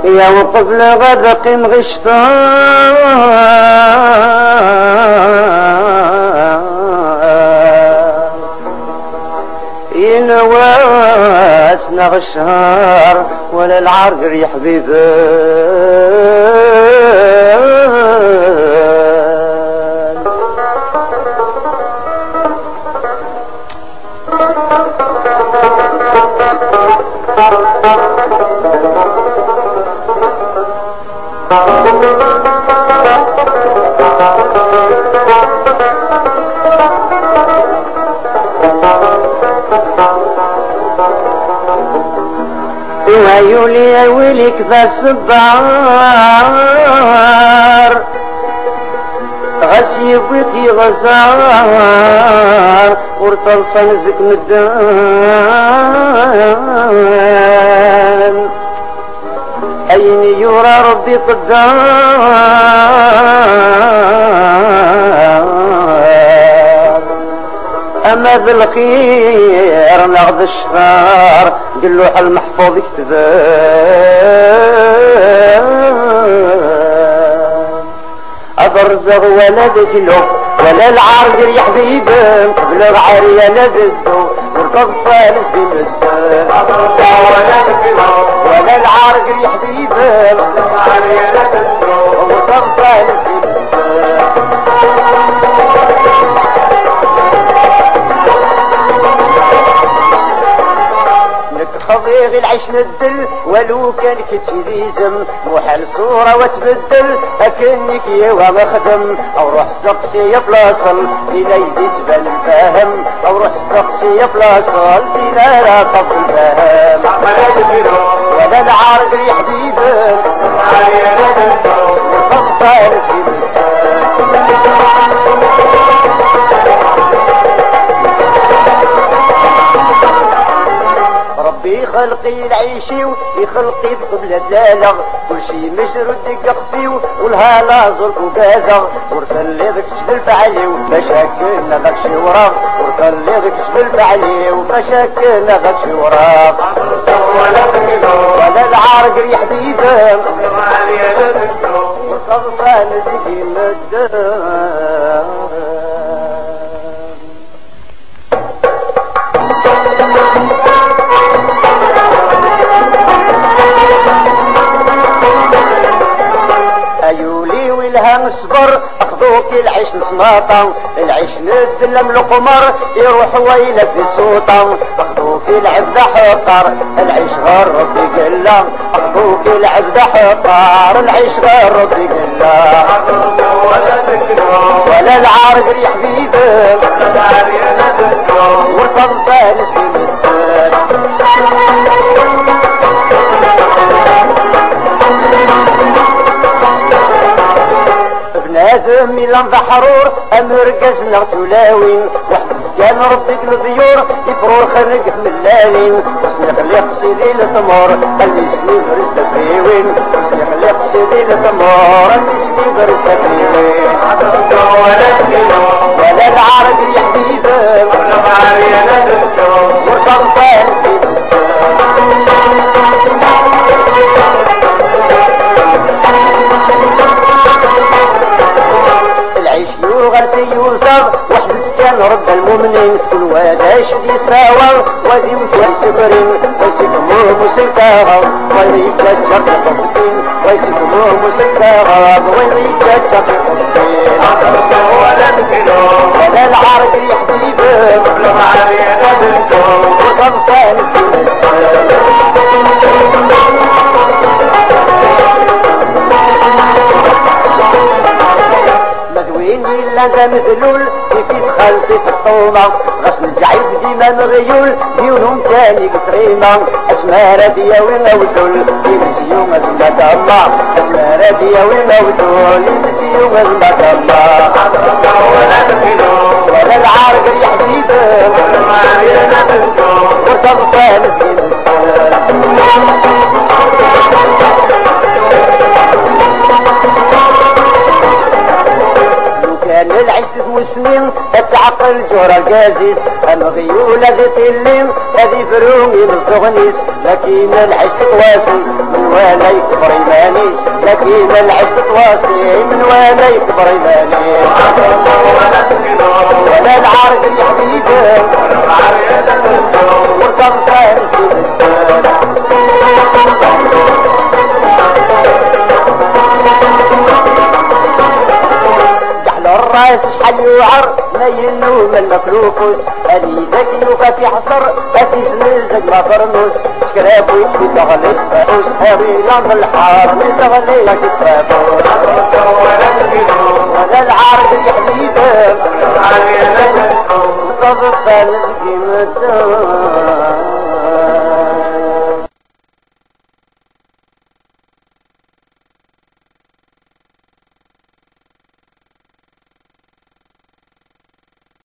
يا وقبل غدق ينواس نغشهار ولا العرقر يا حبيبي ويولي يا ويلك ذا الصبار غسيب ويكي غزار ورطل صنزك مدان أين يرى ربي قدار أما ذا الخير نغض الشفار قلوح المحفوظ اكتبان أبرزغ ولا دجلو ولا العرقر يا حبيبي بلغ عريا لا ددو وركض صالس في مدان أبرزغ ولا دجلو ولا العرقر يا حبيبي بلغ عريا لا ددو وركض صالس في خضيغ العيش ندل ولو كان كتليزم وحال صورة وتبدل أكنك يوا مخدم أو روح استقسي يا بلاصل بلا يدي تبان الفاهم أو روح استقسي يا بلاصل بلا لا طف الفاهم ولا العارق يا حبيبي وخمسة نسيب ربي خلقي العيشي ويخلقي قبل دلالة كل شي مجرد يقفي والهالا زرق وقازغ ورثلي ذاك شبل بعلي ومشاكلنا ذاك شي وراغ ورثلي ذاك شبل بعلي ومشاكلنا ذاك شي وراغ ولا العارق يا حبيبي وصلصة نزيد مدام أيولي ويلها نصبر أخذوك العيش نسماطة العيش ندلم القمر يروح ويلا في صوطة أخذوك العبدة حقر العيش غير ربي قلا أخذوك العبدة حقر العيش غير ربي قلا ولا العارق يا حبيبي ورطمطة نسيب بنادم إلا بحرور أمرقز نغتلاوين واحد كان ربي الضيور يفرور خرق ملالين وسني خليق سيدي لتمور المسني برز تفريوين وسني خليق سيدي لتمور المسني برز تفريوين ولا العارق يا حبيبي ولا معايا لا دكتور ورطمطة نسيب غرسي يوسف واحد كان رب المؤمنين كل واداش دي ساوى وادي مكان سكرين ويسكموه مسكاها ويتجر القبطين ويسكموه مسكاها ويتجر القبطين ولا تكلو ولا العرق يا حبيبي ولا معايا لا بنتو وطمطة نسيب مذويني إلا انت مثلول كيف خلطي في الطومة غسل الجعيد ديما مغيول ديونهم تاني قصريمة اسمها ردية والمودول يمسيو مذمة الله اسمها ردية والمودول يمسيو مذمة الله ولا تفيلو ولا العارق يا حبيبي ولا معايا نبنتو ورطمطة مسكين رقازيس الغيول هذي تلم هذي فرومي مزغنيس لكن العش تواصي من وانا يكبر يمانيس لكن العش تواصي من وانا يكبر يمانيس ولا العارق يا حبيبي واركب صانس الراس شحال يوعر ما ينو من المفلوفوس هذي ذاك يوقع في حصر هاتي سنزق ما فرنوس سكراب ويكفي تغلي فاوس هاوي لام الحار من تغلي لك تفابوس ولا العارض يا حبيبي وقف الثالث قيمته